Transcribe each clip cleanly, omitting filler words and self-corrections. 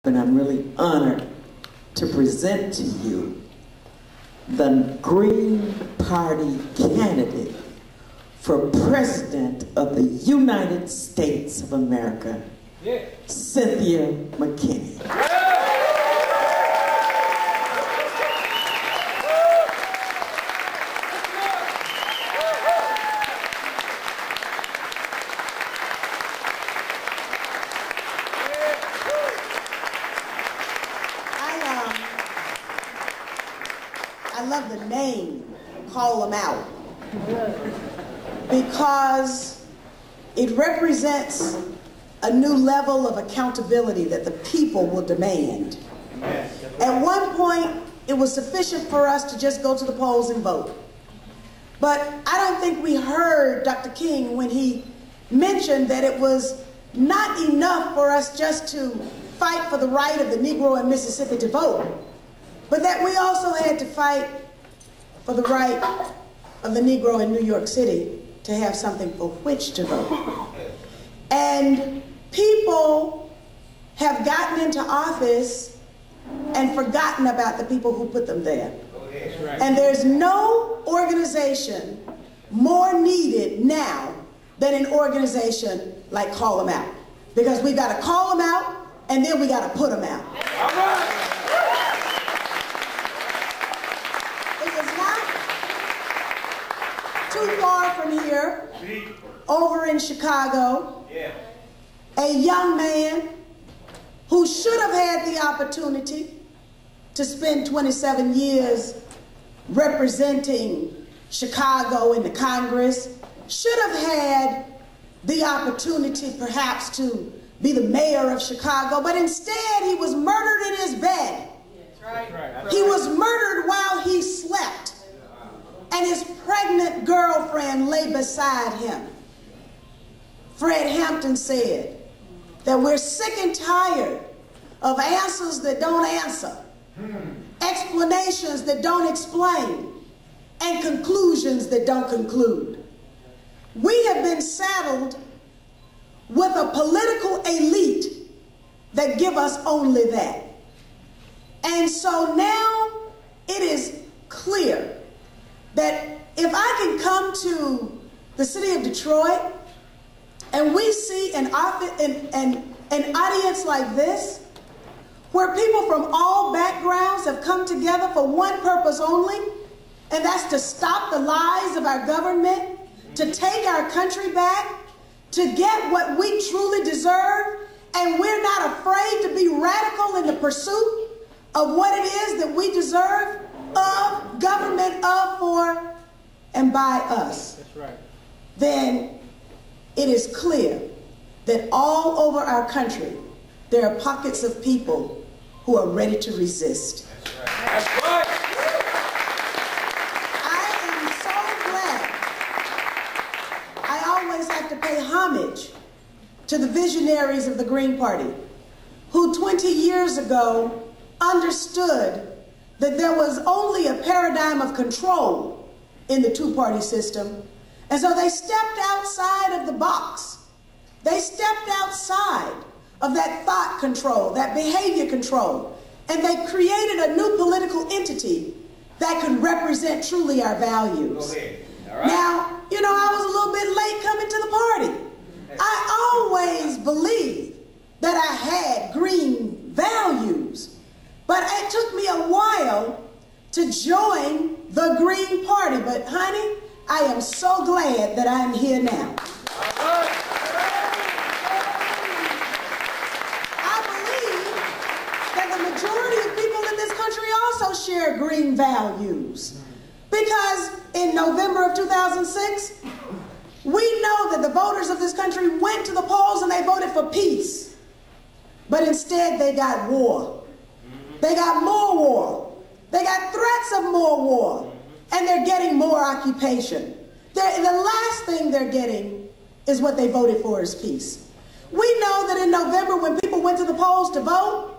And I'm really honored to present to you the Green Party candidate for President of the United States of America, Cynthia McKinney. I love the name, Call Them Out, because it represents a new level of accountability that the people will demand. At one point, it was sufficient for us to just go to the polls and vote. But I don't think we heard Dr. King when he mentioned that it was not enough for us just to fight for the right of the Negro in Mississippi to vote, but that we also had to fight for the right of the Negro in New York City to have something for which to vote. And people have gotten into office and forgotten about the people who put them there. And there's no organization more needed now than an organization like Call Them Out. Because we've got to call them out, and then we got to put them out. All right. Too far from here, over in Chicago, a young man who should have had the opportunity to spend 27 years representing Chicago in the Congress, should have had the opportunity perhaps to be the mayor of Chicago, but instead he was murdered in his bed. He was murdered while he slept. And his pregnant girlfriend lay beside him. Fred Hampton said that we're sick and tired of answers that don't answer, explanations that don't explain, and conclusions that don't conclude. We have been saddled with a political elite that give us only that. And so now it is clear that if I can come to the city of Detroit and we see an audience like this, where people from all backgrounds have come together for one purpose only, and that's to stop the lies of our government, to take our country back, to get what we truly deserve, and we're not afraid to be radical in the pursuit of what it is that we deserve, of government, of, for, and by us. That's right. Then it is clear that all over our country there are pockets of people who are ready to resist. That's right. That's right. I am so glad. I always have to pay homage to the visionaries of the Green Party, who 20 years ago understood that there was only a paradigm of control in the two-party system. And so they stepped outside of the box. They stepped outside of that thought control, that behavior control, and they created a new political entity that could represent truly our values. Go ahead. All right. Now, you know, I was a little bit late coming to the party. I always believed that I had green values. But it took me a while to join the Green Party. But honey, I am so glad that I'm here now. I believe that the majority of people in this country also share green values. Because in November of 2006, we know that the voters of this country went to the polls and they voted for peace. But instead they got war. They got more war. They got threats of more war. And they're getting more occupation. The last thing they're getting is what they voted for is peace. We know that in November when people went to the polls to vote,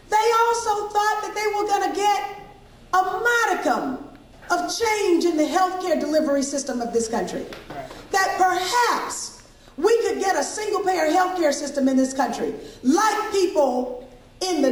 they also thought that they were going to get a modicum of change in the healthcare delivery system of this country. That perhaps we could get a single-payer healthcare system in this country, like people in the